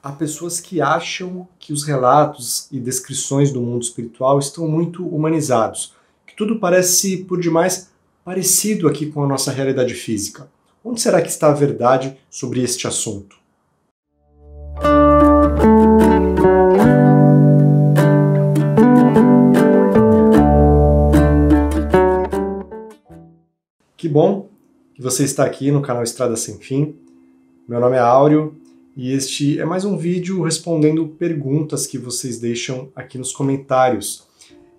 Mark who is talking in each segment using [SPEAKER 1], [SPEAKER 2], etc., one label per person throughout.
[SPEAKER 1] Há pessoas que acham que os relatos e descrições do mundo espiritual estão muito humanizados, que tudo parece, por demais, parecido aqui com a nossa realidade física. Onde será que está a verdade sobre este assunto? Que bom que você está aqui no canal Estrada Sem Fim. Meu nome é Áureo e este é mais um vídeo respondendo perguntas que vocês deixam aqui nos comentários.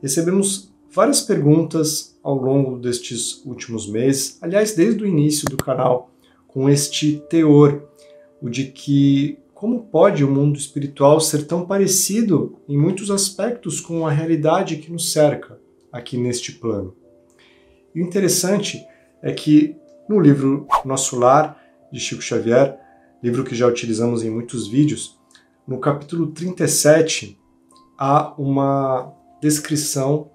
[SPEAKER 1] Recebemos várias perguntas ao longo destes últimos meses, aliás, desde o início do canal, com este teor, o de que como pode o mundo espiritual ser tão parecido em muitos aspectos com a realidade que nos cerca aqui neste plano. E o interessante é que no livro Nosso Lar, de Chico Xavier, livro que já utilizamos em muitos vídeos, no capítulo 37 há uma descrição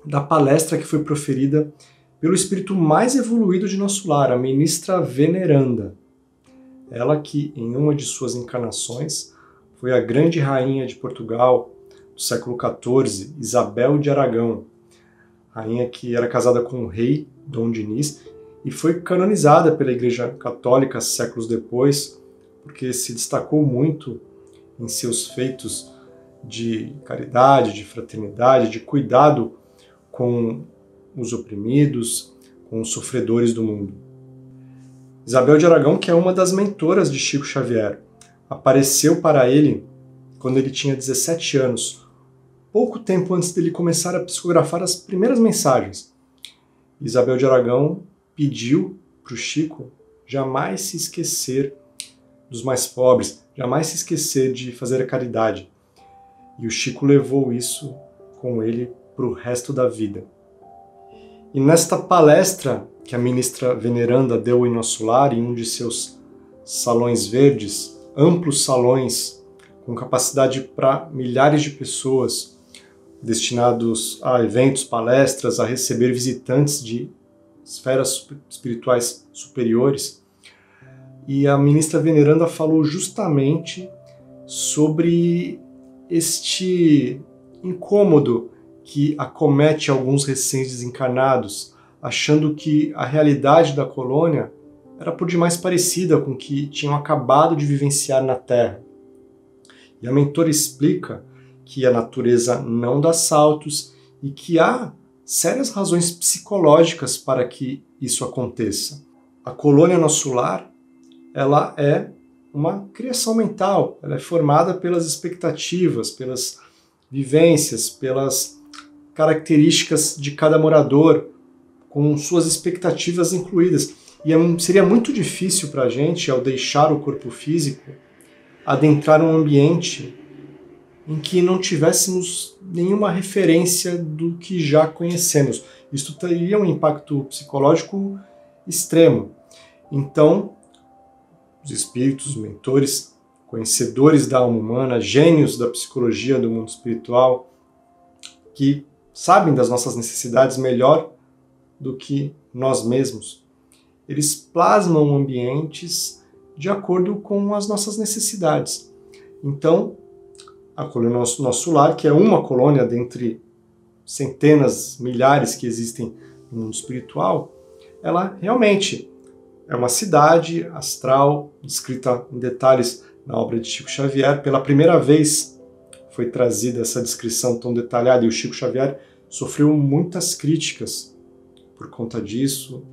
[SPEAKER 1] da palestra que foi proferida pelo espírito mais evoluído de Nosso Lar, a ministra veneranda. Ela que, em uma de suas encarnações, foi a grande rainha de Portugal do século XIV, Isabel de Aragão, rainha que era casada com o rei Dom Dinis, e foi canonizada pela Igreja Católica séculos depois, porque se destacou muito em seus feitos de caridade, de fraternidade, de cuidado com os oprimidos, com os sofredores do mundo. Isabel de Aragão, que é uma das mentoras de Chico Xavier, apareceu para ele quando ele tinha 17 anos, pouco tempo antes dele começar a psicografar as primeiras mensagens. Isabel de Aragão pediu para o Chico jamais se esquecer dos mais pobres, jamais se esquecer de fazer a caridade. E o Chico levou isso com ele para o resto da vida. E nesta palestra que a ministra veneranda deu em Nosso Lar, em um de seus salões verdes, amplos salões com capacidade para milhares de pessoas, destinados a eventos, palestras, a receber visitantes de esferas espirituais superiores. E a ministra veneranda falou justamente sobre este incômodo que acomete alguns recém-desencarnados, achando que a realidade da colônia era por demais parecida com o que tinham acabado de vivenciar na Terra. E a mentora explica que a natureza não dá saltos e que há sérias razões psicológicas para que isso aconteça. A colônia Nosso Lar, ela é uma criação mental, ela é formada pelas expectativas, pelas vivências, pelas características de cada morador, com suas expectativas incluídas. E seria muito difícil para a gente, ao deixar o corpo físico, adentrar um ambiente em que não tivéssemos nenhuma referência do que já conhecemos. Isso teria um impacto psicológico extremo. Então, os espíritos, os mentores, conhecedores da alma humana, gênios da psicologia do mundo espiritual, que sabem das nossas necessidades melhor do que nós mesmos, eles plasmam ambientes de acordo com as nossas necessidades. Então, a colônia Nosso Lar, que é uma colônia dentre centenas, milhares que existem no mundo espiritual, ela realmente é uma cidade astral, descrita em detalhes na obra de Chico Xavier. Pela primeira vez foi trazida essa descrição tão detalhada e o Chico Xavier sofreu muitas críticas por conta disso,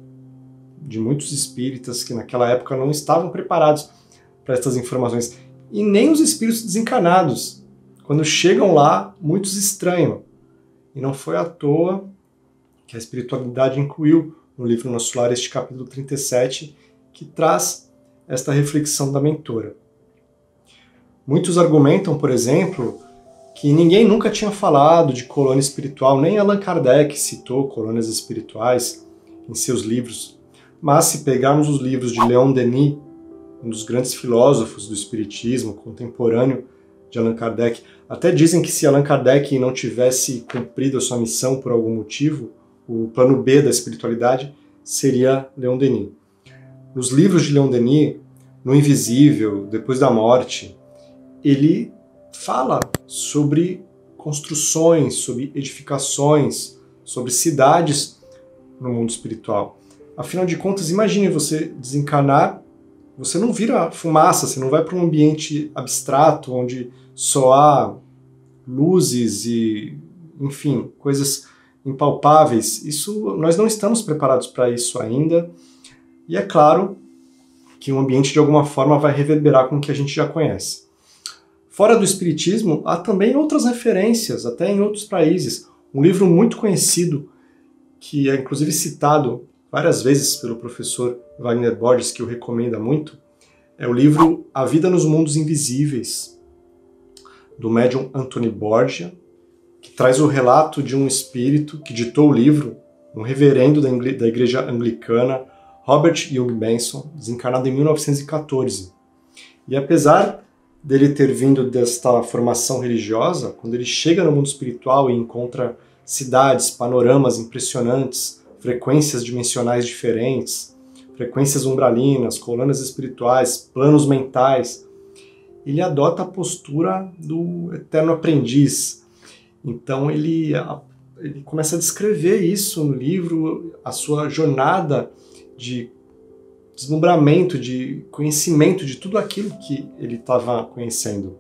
[SPEAKER 1] de muitos espíritas que naquela época não estavam preparados para essas informações. E nem os espíritos desencarnados, quando chegam lá, muitos estranham. E não foi à toa que a espiritualidade incluiu no livro Nosso Lar este capítulo 37, que traz esta reflexão da mentora. Muitos argumentam, por exemplo, que ninguém nunca tinha falado de colônia espiritual, nem Allan Kardec citou colônias espirituais em seus livros. Mas se pegarmos os livros de Leon Denis, um dos grandes filósofos do espiritismo, contemporâneo de Allan Kardec, até dizem que se Allan Kardec não tivesse cumprido a sua missão por algum motivo, o plano B da espiritualidade seria Leon Denis. Nos livros de Leon Denis, No Invisível, Depois da Morte, ele fala sobre construções, sobre edificações, sobre cidades no mundo espiritual. Afinal de contas, imagine você desencarnar, você não vira fumaça, você não vai para um ambiente abstrato onde só há luzes e, enfim, coisas impalpáveis. Nós não estamos preparados para isso ainda. E é claro que o ambiente de alguma forma vai reverberar com o que a gente já conhece. Fora do espiritismo, há também outras referências, até em outros países. Um livro muito conhecido, que é inclusive citado várias vezes pelo professor Wagner Borges, que o recomenda muito, é o livro A Vida nos Mundos Invisíveis, do médium Anthony Borgia, que traz o relato de um espírito que ditou o livro, um reverendo da igreja anglicana, Robert Young Benson, desencarnado em 1914. E apesar dele ter vindo desta formação religiosa, quando ele chega no mundo espiritual e encontra cidades, panoramas impressionantes, frequências dimensionais diferentes, frequências umbralinas, colunas espirituais, planos mentais, ele adota a postura do eterno aprendiz. Então ele começa a descrever isso no livro, a sua jornada de deslumbramento, de conhecimento de tudo aquilo que ele estava conhecendo.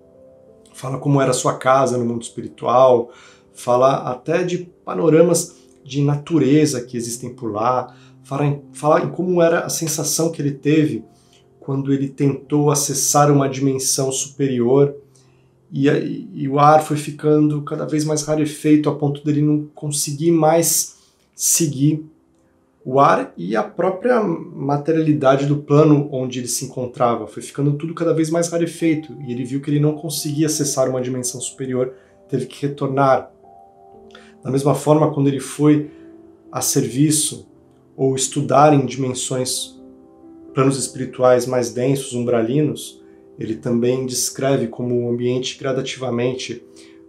[SPEAKER 1] Fala como era a sua casa no mundo espiritual, fala até de panoramas de natureza que existem por lá, fala em como era a sensação que ele teve quando ele tentou acessar uma dimensão superior e o ar foi ficando cada vez mais rarefeito a ponto dele não conseguir mais seguir o ar, e a própria materialidade do plano onde ele se encontrava foi ficando tudo cada vez mais rarefeito, e ele viu que ele não conseguia acessar uma dimensão superior, teve que retornar. Da mesma forma, quando ele foi a serviço ou estudar em dimensões, planos espirituais mais densos, umbralinos, ele também descreve como o ambiente gradativamente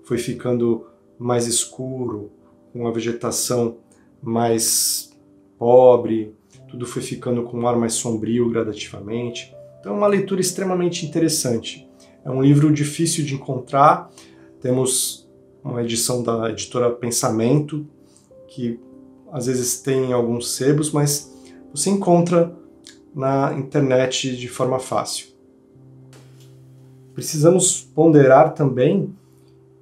[SPEAKER 1] foi ficando mais escuro, com a vegetação mais pobre, tudo foi ficando com um ar mais sombrio gradativamente. Então é uma leitura extremamente interessante. É um livro difícil de encontrar, temos uma edição da editora Pensamento, que às vezes tem alguns sebos, mas você encontra na internet de forma fácil. Precisamos ponderar também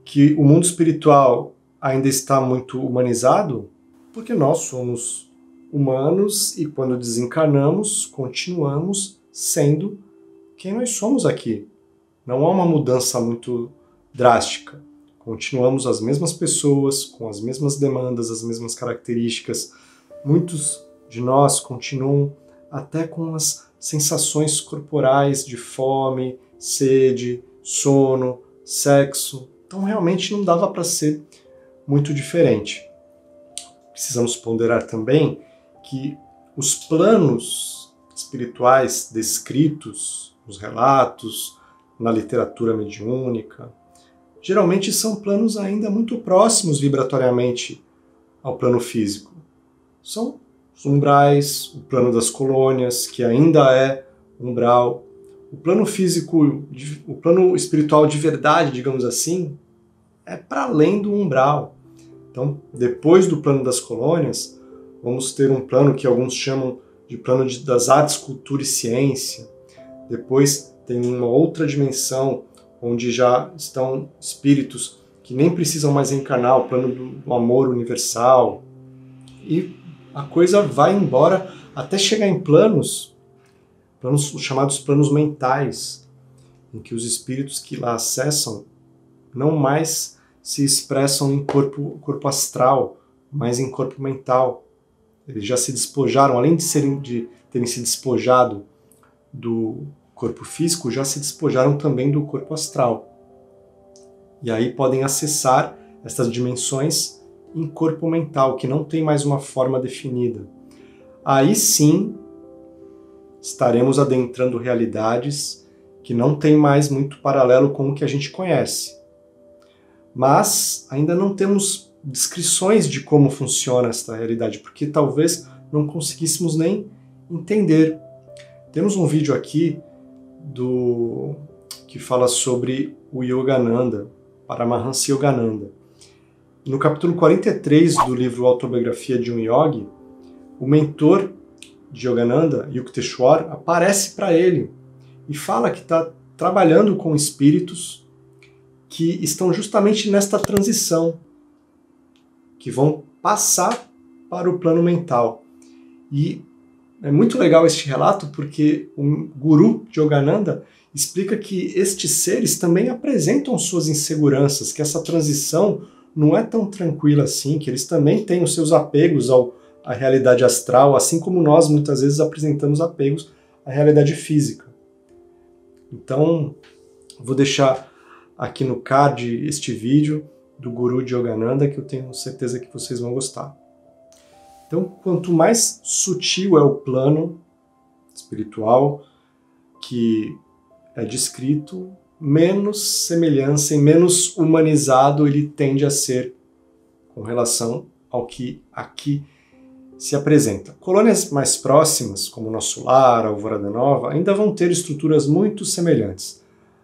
[SPEAKER 1] que o mundo espiritual ainda está muito humanizado, porque nós somos humanos e quando desencarnamos, continuamos sendo quem nós somos aqui. Não há uma mudança muito drástica. Continuamos as mesmas pessoas, com as mesmas demandas, as mesmas características. Muitos de nós continuam até com as sensações corporais de fome, sede, sono, sexo. Então realmente não dava para ser muito diferente. Precisamos ponderar também que os planos espirituais descritos nos relatos, na literatura mediúnica, geralmente são planos ainda muito próximos vibratoriamente ao plano físico. São os umbrais, o plano das colônias, que ainda é umbral. O plano físico, o plano espiritual de verdade, digamos assim, é para além do umbral. Então, depois do plano das colônias, vamos ter um plano que alguns chamam de plano das artes, cultura e ciência. Depois tem uma outra dimensão, onde já estão espíritos que nem precisam mais reencarnar, o plano do amor universal. E a coisa vai embora até chegar em planos chamados planos mentais, em que os espíritos que lá acessam não mais se expressam em corpo astral, mas em corpo mental. Eles já se despojaram, além de terem se despojado do corpo físico, já se despojaram também do corpo astral. E aí podem acessar essas dimensões em corpo mental, que não tem mais uma forma definida. Aí sim estaremos adentrando realidades que não têm mais muito paralelo com o que a gente conhece. Mas ainda não temos descrições de como funciona esta realidade, porque talvez não conseguíssemos nem entender. Temos um vídeo aqui que fala sobre o Yogananda, Paramahansa Yogananda. No capítulo 43 do livro Autobiografia de um Yogi, o mentor de Yogananda, Yukteswar, aparece para ele e fala que está trabalhando com espíritos que estão justamente nesta transição, que vão passar para o plano mental. E é muito legal este relato porque o guru de Yogananda explica que estes seres também apresentam suas inseguranças, que essa transição não é tão tranquila assim, que eles também têm os seus apegos à realidade astral, assim como nós muitas vezes apresentamos apegos à realidade física. Então, vou deixar aqui no card este vídeo do Guru de Yogananda, que eu tenho certeza que vocês vão gostar. Então, quanto mais sutil é o plano espiritual que é descrito, menos semelhança e menos humanizado ele tende a ser com relação ao que aqui se apresenta. Colônias mais próximas, como Nosso Lar, Alvorada Nova, ainda vão ter estruturas muito semelhantes.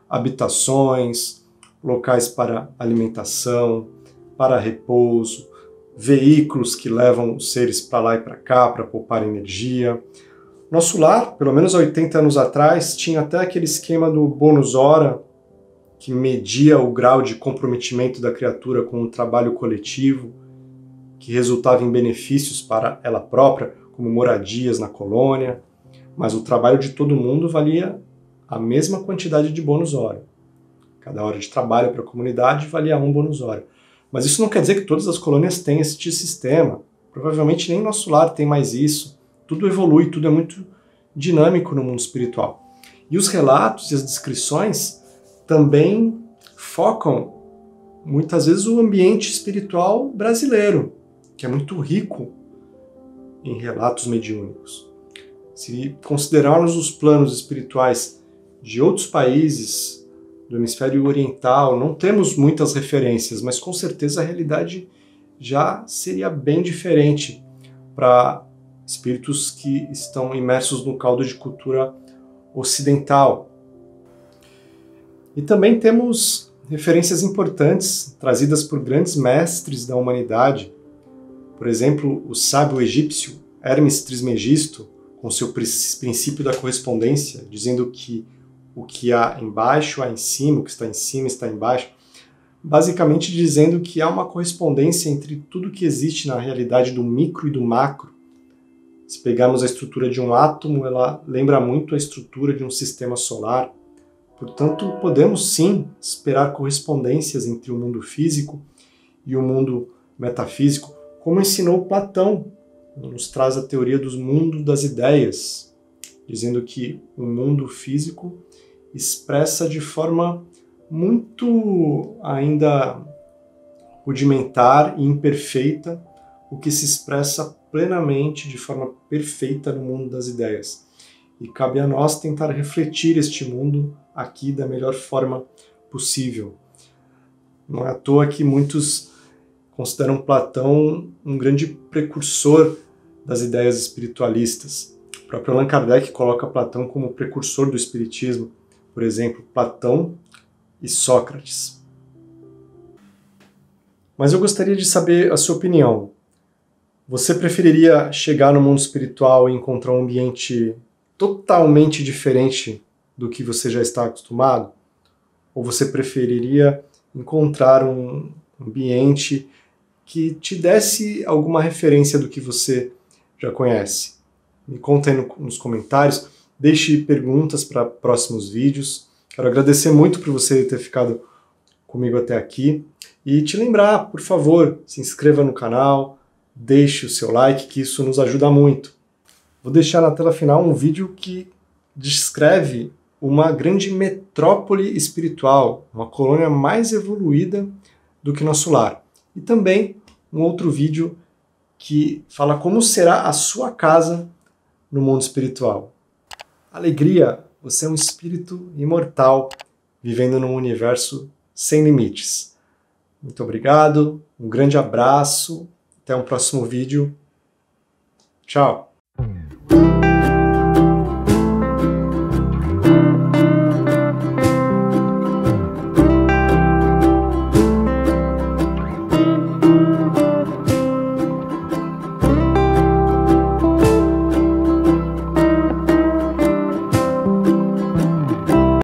[SPEAKER 1] Habitações, locais para alimentação, para repouso, veículos que levam os seres para lá e para cá para poupar energia. Nosso Lar, pelo menos há 80 anos atrás, tinha até aquele esquema do bônus hora, que media o grau de comprometimento da criatura com o trabalho coletivo, que resultava em benefícios para ela própria, como moradias na colônia, mas o trabalho de todo mundo valia a mesma quantidade de bônus hora. Cada hora de trabalho para a comunidade valia 1 bônus hora. Mas isso não quer dizer que todas as colônias têm este sistema. Provavelmente nem Nosso Lar tem mais isso. Tudo evolui, tudo é muito dinâmico no mundo espiritual. E os relatos e as descrições também focam, muitas vezes, o ambiente espiritual brasileiro, que é muito rico em relatos mediúnicos. Se considerarmos os planos espirituais de outros países do hemisfério oriental, não temos muitas referências, mas com certeza a realidade já seria bem diferente para espíritos que estão imersos no caldo de cultura ocidental. E também temos referências importantes trazidas por grandes mestres da humanidade. Por exemplo, o sábio egípcio Hermes Trismegisto, com seu princípio da correspondência, dizendo que o que há embaixo há em cima, o que está em cima está embaixo, basicamente dizendo que há uma correspondência entre tudo que existe na realidade do micro e do macro. Se pegarmos a estrutura de um átomo, ela lembra muito a estrutura de um sistema solar. Portanto, podemos sim esperar correspondências entre o mundo físico e o mundo metafísico, como ensinou Platão, nos traz a teoria do mundo das ideias, dizendo que o mundo físico expressa de forma muito ainda rudimentar e imperfeita o que se expressa plenamente, de forma perfeita no mundo das ideias. E cabe a nós tentar refletir este mundo aqui da melhor forma possível. Não é à toa que muitos consideram Platão um grande precursor das ideias espiritualistas. O próprio Allan Kardec coloca Platão como precursor do espiritismo, por exemplo, Platão e Sócrates. Mas eu gostaria de saber a sua opinião. Você preferiria chegar no mundo espiritual e encontrar um ambiente totalmente diferente do que você já está acostumado? Ou você preferiria encontrar um ambiente que te desse alguma referência do que você já conhece? Me conta aí nos comentários, deixe perguntas para próximos vídeos. Quero agradecer muito por você ter ficado comigo até aqui e te lembrar, por favor, se inscreva no canal, deixe o seu like, que isso nos ajuda muito. Vou deixar na tela final um vídeo que descreve uma grande metrópole espiritual, uma colônia mais evoluída do que Nosso Lar. E também um outro vídeo que fala como será a sua casa no mundo espiritual. Alegria, você é um espírito imortal, vivendo num universo sem limites. Muito obrigado, um grande abraço, até um próximo vídeo. Tchau!